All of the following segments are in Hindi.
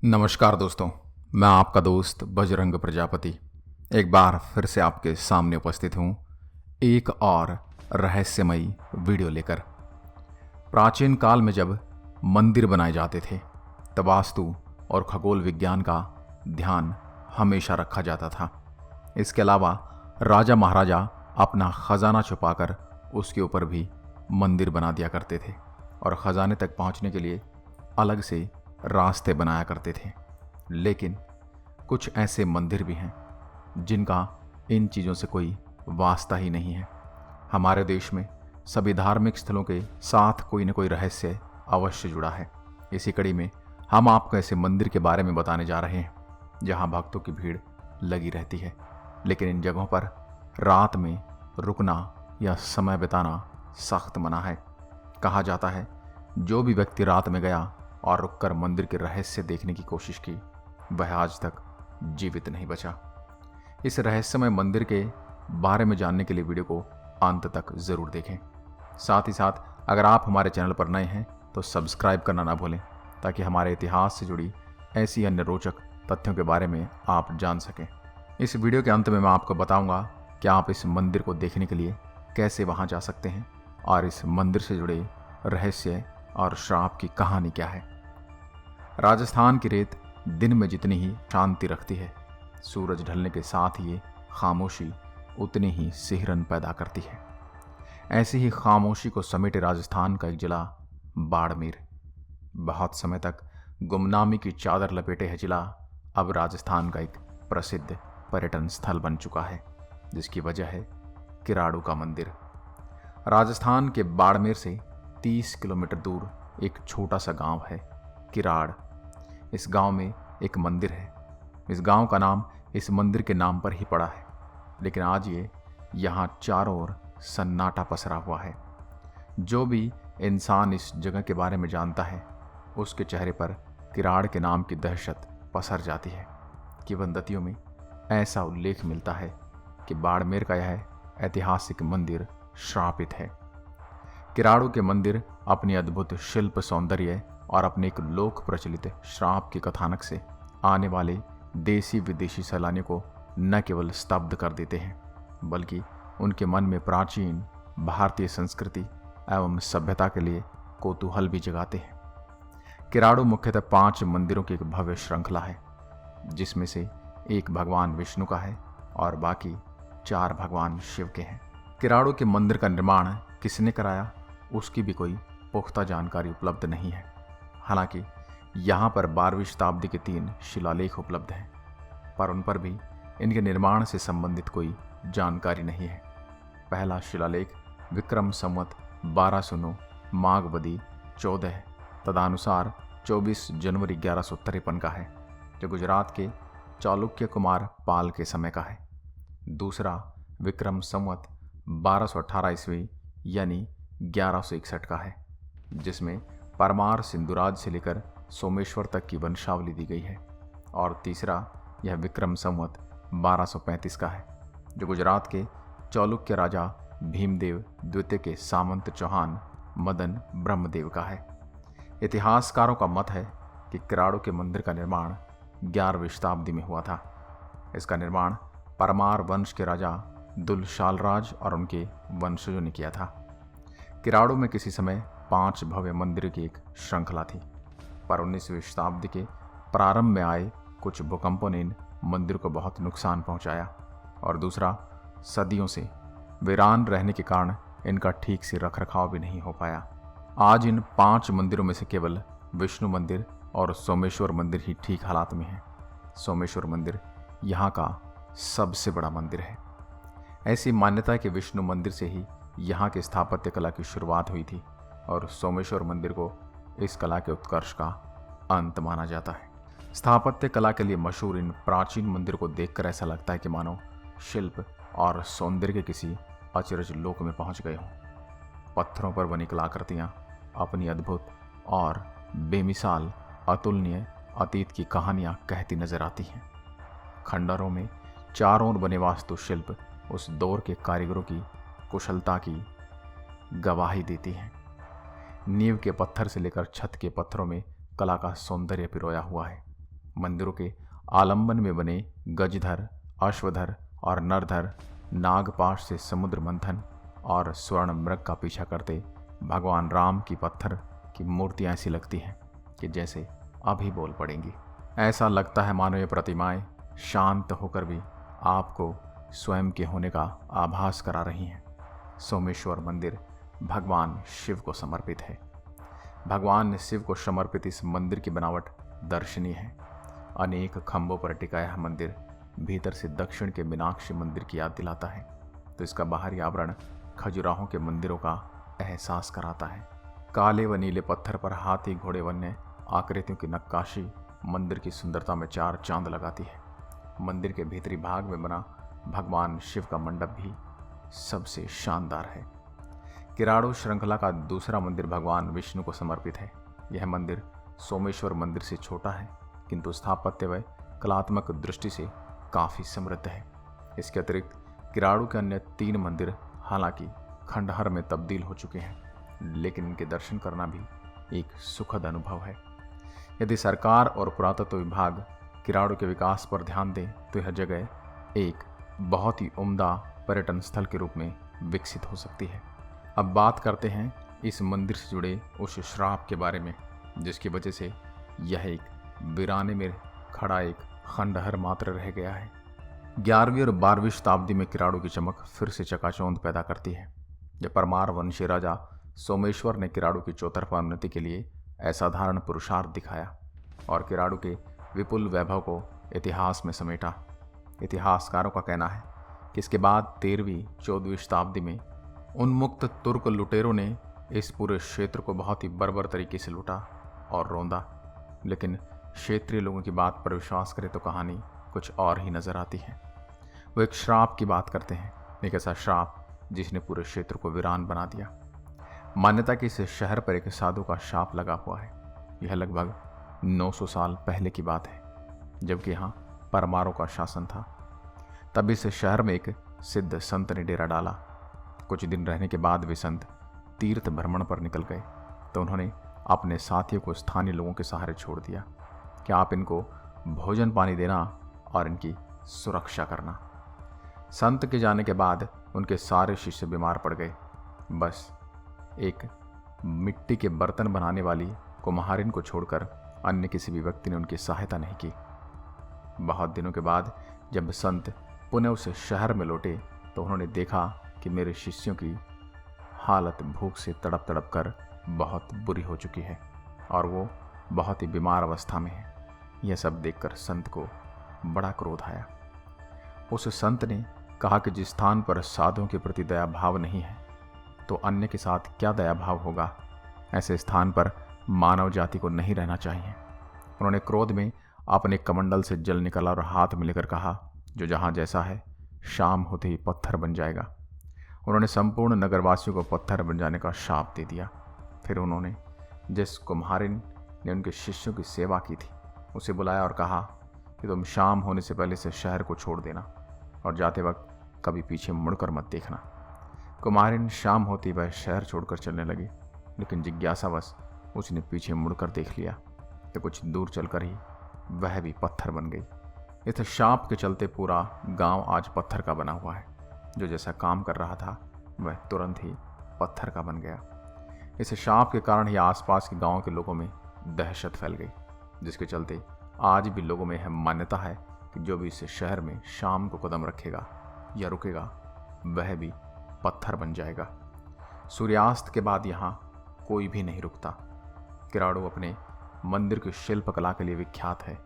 नमस्कार दोस्तों, मैं आपका दोस्त बजरंग प्रजापति एक बार फिर से आपके सामने उपस्थित हूँ एक और रहस्यमयी वीडियो लेकर। प्राचीन काल में जब मंदिर बनाए जाते थे तब वास्तु और खगोल विज्ञान का ध्यान हमेशा रखा जाता था। इसके अलावा राजा महाराजा अपना खजाना छुपाकर उसके ऊपर भी मंदिर बना दिया करते थे और खजाने तक पहुंचने के लिए अलग से रास्ते बनाया करते थे। लेकिन कुछ ऐसे मंदिर भी हैं जिनका इन चीज़ों से कोई वास्ता ही नहीं है। हमारे देश में सभी धार्मिक स्थलों के साथ कोई न कोई रहस्य अवश्य जुड़ा है। इसी कड़ी में हम आपको ऐसे मंदिर के बारे में बताने जा रहे हैं जहां भक्तों की भीड़ लगी रहती है, लेकिन इन जगहों पर रात में रुकना या समय बिताना सख्त मना है। कहा जाता है जो भी व्यक्ति रात में गया और रुककर मंदिर के रहस्य देखने की कोशिश की वह आज तक जीवित नहीं बचा। इस रहस्यमय मंदिर के बारे में जानने के लिए वीडियो को अंत तक जरूर देखें। साथ ही साथ अगर आप हमारे चैनल पर नए हैं तो सब्सक्राइब करना ना भूलें ताकि हमारे इतिहास से जुड़ी ऐसी अन्य रोचक तथ्यों के बारे में आप जान सकें। इस वीडियो के अंत में मैं आपको बताऊंगा कि आप इस मंदिर को देखने के लिए कैसे वहां जा सकते हैं और इस मंदिर से जुड़े रहस्य और श्राप की कहानी क्या है। राजस्थान की रेत दिन में जितनी ही शांति रखती है, सूरज ढलने के साथ ही ये खामोशी उतनी ही सिहरन पैदा करती है। ऐसी ही खामोशी को समेटे राजस्थान का एक जिला बाड़मेर। बहुत समय तक गुमनामी की चादर लपेटे है जिला अब राजस्थान का एक प्रसिद्ध पर्यटन स्थल बन चुका है, जिसकी वजह है किराड़ू का मंदिर। राजस्थान के बाड़मेर से 30 किलोमीटर दूर एक छोटा सा गांव है किराड़। इस गांव में एक मंदिर है। इस गांव का नाम इस मंदिर के नाम पर ही पड़ा है, लेकिन आज ये यहाँ चारों ओर सन्नाटा पसरा हुआ है। जो भी इंसान इस जगह के बारे में जानता है उसके चेहरे पर किराड़ के नाम की दहशत पसर जाती है। किंवदंतियों में ऐसा उल्लेख मिलता है कि बाड़मेर का यह ऐतिहासिक मंदिर श्रापित है। किराड़ू के मंदिर अपनी अद्भुत शिल्प सौंदर्य और अपने एक लोक प्रचलित श्राप के कथानक से आने वाले देसी विदेशी सैलानियों को न केवल स्तब्ध कर देते हैं बल्कि उनके मन में प्राचीन भारतीय संस्कृति एवं सभ्यता के लिए कौतूहल भी जगाते हैं। किराड़ू मुख्यतः 5 मंदिरों की एक भव्य श्रृंखला है, जिसमें से एक भगवान विष्णु का है और बाकी 4 भगवान शिव के हैं। किराड़ू के मंदिर का निर्माण किसने कराया उसकी भी कोई पुख्ता जानकारी उपलब्ध नहीं है। हालांकि यहाँ पर 12वीं शताब्दी के 3 शिलालेख उपलब्ध हैं, पर उन पर भी इनके निर्माण से संबंधित कोई जानकारी नहीं है। पहला शिलालेख विक्रम संवत 1209 माघ वदी 14 तदानुसार 24 जनवरी 1153 का है, जो गुजरात के चालुक्य कुमार पाल के समय का है। दूसरा विक्रम संवत 1218 ईस्वी यानी 1161 का है, जिसमें परमार सिंधुराज से लेकर सोमेश्वर तक की वंशावली दी गई है। और तीसरा यह विक्रम संवत 1235 का है, जो गुजरात के चालुक्य राजा भीमदेव द्वितीय के सामंत चौहान मदन ब्रह्मदेव का है। इतिहासकारों का मत है कि किराड़ू के मंदिर का निर्माण 11वीं शताब्दी में हुआ था। इसका निर्माण परमार वंश के राजा दुलशालराज और उनके वंशजों ने किया था। किराड़ू में किसी समय 5 भव्य मंदिर की एक श्रृंखला थी, पर 19वीं शताब्दी के प्रारंभ में आए कुछ भूकंपों ने इन मंदिर को बहुत नुकसान पहुंचाया और दूसरा सदियों से वीरान रहने के कारण इनका ठीक से रखरखाव भी नहीं हो पाया। आज इन 5 मंदिरों में से केवल विष्णु मंदिर और सोमेश्वर मंदिर ही ठीक हालात में है। सोमेश्वर मंदिर यहाँ का सबसे बड़ा मंदिर है। ऐसी मान्यता है कि विष्णु मंदिर से ही यहाँ की स्थापत्य कला की शुरुआत हुई थी और सोमेश्वर मंदिर को इस कला के उत्कर्ष का अंत माना जाता है। स्थापत्य कला के लिए मशहूर इन प्राचीन मंदिर को देखकर ऐसा लगता है कि मानो शिल्प और सौंदर्य के किसी अचरज लोक में पहुंच गए हों। पत्थरों पर बनी कलाकृतियाँ अपनी अद्भुत और बेमिसाल अतुलनीय अतीत की कहानियाँ कहती नजर आती हैं। खंडरों में चारों ओर बने वास्तुशिल्प उस दौर के कारीगरों की कुशलता की गवाही देती हैं। नींव के पत्थर से लेकर छत के पत्थरों में कला का सौंदर्य पिरोया हुआ है। मंदिरों के आलंबन में बने गजधर, अश्वधर और नरधर नागपाश से समुद्र मंथन और स्वर्ण मृग का पीछा करते भगवान राम की पत्थर की मूर्तियां ऐसी लगती हैं कि जैसे अभी बोल पड़ेंगी। ऐसा लगता है मानो ये प्रतिमाएं शांत होकर भी आपको स्वयं के होने का आभास करा रही हैं। सोमेश्वर मंदिर भगवान शिव को समर्पित है। भगवान शिव को समर्पित इस मंदिर की बनावट दर्शनीय है। अनेक खंभों पर टिका यह मंदिर भीतर से दक्षिण के मीनाक्षी मंदिर की याद दिलाता है, तो इसका बाहरी आवरण खजुराहों के मंदिरों का एहसास कराता है। काले व नीले पत्थर पर हाथी, घोड़े, वन्य आकृतियों की नक्काशी मंदिर की सुंदरता में चार चांद लगाती है। मंदिर के भीतरी भाग में बना भगवान शिव का मंडप भी सबसे शानदार है। किराड़ू श्रृंखला का दूसरा मंदिर भगवान विष्णु को समर्पित है। यह मंदिर सोमेश्वर मंदिर से छोटा है, किंतु स्थापत्य व कलात्मक दृष्टि से काफ़ी समृद्ध है। इसके अतिरिक्त किराड़ू के अन्य 3 मंदिर हालांकि खंडहर में तब्दील हो चुके हैं, लेकिन इनके दर्शन करना भी एक सुखद अनुभव है। यदि सरकार और पुरातत्व विभाग किराड़ू के विकास पर ध्यान दें तो यह जगह एक बहुत ही उम्दा पर्यटन स्थल के रूप में विकसित हो सकती है। अब बात करते हैं इस मंदिर से जुड़े उस श्राप के बारे में जिसकी वजह से यह एक वीराने में खड़ा एक खंडहर मात्र रह गया है। 11वीं और 12वीं शताब्दी में किराड़ू की चमक फिर से चकाचौंध पैदा करती है, जब परमार वंशी राजा सोमेश्वर ने किराड़ू की चौतरफा उन्नति के लिए असाधारण पुरुषार्थ दिखाया और किराड़ू के विपुल वैभव को इतिहास में समेटा। इतिहासकारों का कहना है कि इसके बाद 13वीं-14वीं शताब्दी में उन्मुक्त तुर्क लुटेरों ने इस पूरे क्षेत्र को बहुत ही बर्बर तरीके से लूटा और रौंदा, लेकिन क्षेत्रीय लोगों की बात पर विश्वास करें तो कहानी कुछ और ही नजर आती है। वो एक श्राप की बात करते हैं, एक ऐसा श्राप जिसने पूरे क्षेत्र को वीरान बना दिया। मान्यता कि इस शहर पर एक साधु का शाप लगा हुआ है। यह लगभग 900 साल पहले की बात है, जबकि यहाँ परमारों का शासन था। तब इस शहर में एक सिद्ध संत ने डेरा डाला। कुछ दिन रहने के बाद वे संत तीर्थ भ्रमण पर निकल गए, तो उन्होंने अपने साथियों को स्थानीय लोगों के सहारे छोड़ दिया कि आप इनको भोजन पानी देना और इनकी सुरक्षा करना। संत के जाने के बाद उनके सारे शिष्य बीमार पड़ गए। बस एक मिट्टी के बर्तन बनाने वाली कुम्हारिन को छोड़कर अन्य किसी भी व्यक्ति ने उनकी सहायता नहीं की। बहुत दिनों के बाद जब संत पुनः उस शहर में लौटे तो उन्होंने देखा कि मेरे शिष्यों की हालत भूख से तड़प तड़प कर बहुत बुरी हो चुकी है और वो बहुत ही बीमार अवस्था में है। यह सब देखकर संत को बड़ा क्रोध आया। उस संत ने कहा कि जिस स्थान पर साधुओं के प्रति दया भाव नहीं है तो अन्य के साथ क्या दया भाव होगा। ऐसे स्थान पर मानव जाति को नहीं रहना चाहिए। उन्होंने क्रोध में अपने कमंडल से जल निकाला और हाथ में लेकर कहा, जो जहाँ जैसा है शाम होते ही पत्थर बन जाएगा। उन्होंने संपूर्ण नगरवासियों को पत्थर बन जाने का शाप दे दिया। फिर उन्होंने जिस कुम्हारिन ने उनके शिष्यों की सेवा की थी उसे बुलाया और कहा कि तुम शाम होने से पहले से शहर को छोड़ देना और जाते वक्त कभी पीछे मुड़कर मत देखना। कुम्हारिन शाम होती वह शहर छोड़कर चलने लगी, लेकिन जिज्ञासावश उसने पीछे मुड़कर देख लिया तो कुछ दूर चलकर ही वह भी पत्थर बन गई। इस शाप के चलते पूरा गांव आज पत्थर का बना हुआ है। जो जैसा काम कर रहा था वह तुरंत ही पत्थर का बन गया। इस शाप के कारण ही आसपास के गांवों के लोगों में दहशत फैल गई, जिसके चलते आज भी लोगों में यह मान्यता है कि जो भी इस शहर में शाम को कदम रखेगा या रुकेगा वह भी पत्थर बन जाएगा। सूर्यास्त के बाद यहाँ कोई भी नहीं रुकता। किराड़ू अपने मंदिर की शिल्पकला के लिए विख्यात है।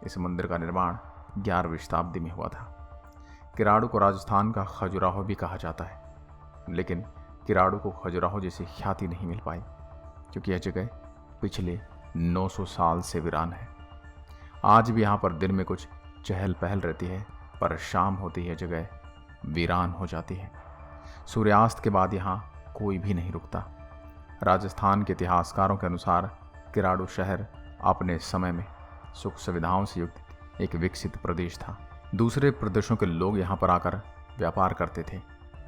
इस मंदिर का निर्माण 11वीं शताब्दी में हुआ था। किराड़ू को राजस्थान का खजुराहो भी कहा जाता है, लेकिन किराड़ू को खजुराहो जैसी ख्याति नहीं मिल पाई क्योंकि यह जगह पिछले 900 साल से वीरान है। आज भी यहाँ पर दिन में कुछ चहल पहल रहती है, पर शाम होती है जगह वीरान हो जाती है। सूर्यास्त के बाद यहाँ कोई भी नहीं रुकता। राजस्थान के इतिहासकारों के अनुसार किराड़ू शहर अपने समय में सुख सुविधाओं से युक्त एक विकसित प्रदेश था। दूसरे प्रदेशों के लोग यहाँ पर आकर व्यापार करते थे,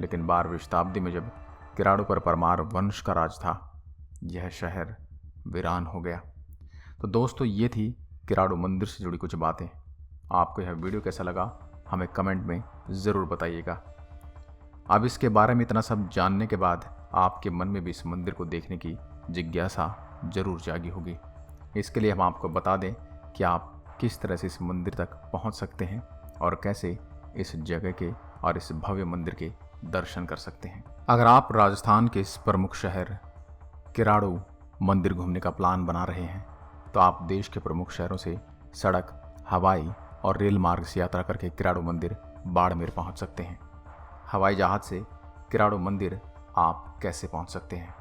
लेकिन 12वीं शताब्दी में जब किराड़ू पर परमार वंश का राज था, यह शहर वीरान हो गया। तो दोस्तों, ये थी किराड़ू मंदिर से जुड़ी कुछ बातें। आपको यह वीडियो कैसा लगा हमें कमेंट में ज़रूर बताइएगा। अब इसके बारे में इतना सब जानने के बाद आपके मन में भी इस मंदिर को देखने की जिज्ञासा जरूर जागी होगी। इसके लिए हम आपको बता दें कि आप किस तरह से इस मंदिर तक पहुंच सकते हैं और कैसे इस जगह के और इस भव्य मंदिर के दर्शन कर सकते हैं। अगर आप राजस्थान के इस प्रमुख शहर किराड़ू मंदिर घूमने का प्लान बना रहे हैं तो आप देश के प्रमुख शहरों से सड़क, हवाई और रेल मार्ग से यात्रा करके किराड़ू मंदिर बाड़मेर पहुंच सकते हैं। हवाई जहाज़ से किराड़ू मंदिर आप कैसे पहुंच सकते हैं?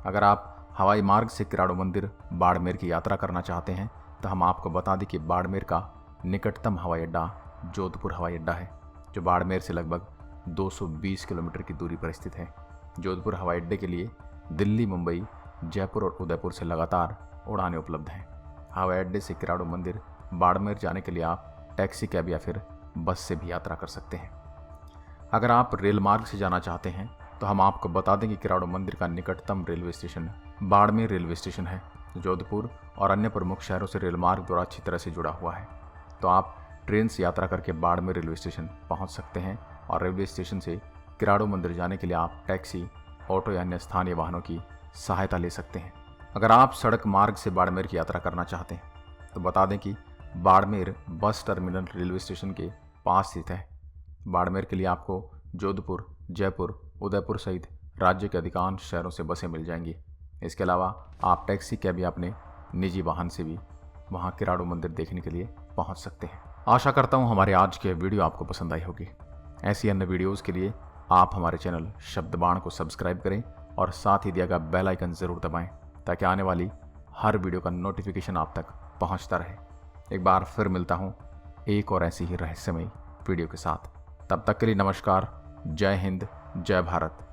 अगर आप हवाई मार्ग से किराड़ू मंदिर बाड़मेर की यात्रा करना चाहते हैं तो हम आपको बता दें कि बाड़मेर का निकटतम हवाई अड्डा जोधपुर हवाई अड्डा है, जो बाड़मेर से लगभग 220 किलोमीटर की दूरी पर स्थित है। जोधपुर हवाई अड्डे के लिए दिल्ली, मुंबई, जयपुर और उदयपुर से लगातार उड़ानें उपलब्ध हैं। हवाई अड्डे से किराड़ू मंदिर बाड़मेर जाने के लिए आप टैक्सी, कैब या फिर बस से भी यात्रा कर सकते हैं। अगर आप रेल मार्ग से जाना चाहते हैं तो हम आपको बता दें कि किराड़ू मंदिर का निकटतम railway station Barmer railway station है। जोधपुर और अन्य प्रमुख शहरों से रेल मार्ग द्वारा अच्छी तरह से जुड़ा हुआ है, तो आप ट्रेन से यात्रा करके बाड़मेर रेलवे स्टेशन पहुंच सकते हैं और रेलवे स्टेशन से किराड़ू मंदिर जाने के लिए आप टैक्सी, ऑटो या अन्य स्थानीय वाहनों की सहायता ले सकते हैं। अगर आप सड़क मार्ग से बाड़मेर की यात्रा करना चाहते हैं तो बता दें कि Barmer bus terminal railway station के पास स्थित है। बाड़मेर के लिए आपको जोधपुर, जयपुर, उदयपुर सहित राज्य के अधिकांश शहरों से बसें मिल जाएंगी। इसके अलावा आप टैक्सी, कैब या अपने निजी वाहन से भी वहां किराड़ू मंदिर देखने के लिए पहुंच सकते हैं। आशा करता हूं हमारे आज के वीडियो आपको पसंद आई होगी। ऐसी अन्य वीडियोज़ के लिए आप हमारे चैनल शब्दबाण को सब्सक्राइब करें और साथ ही दिया गया बेल आइकन ज़रूर दबाएं ताकि आने वाली हर वीडियो का नोटिफिकेशन आप तक पहुंचता रहे। एक बार फिर मिलता हूं एक और ऐसी ही रहस्यमयी वीडियो के साथ। तब तक के लिए नमस्कार। जय हिंद, जय भारत।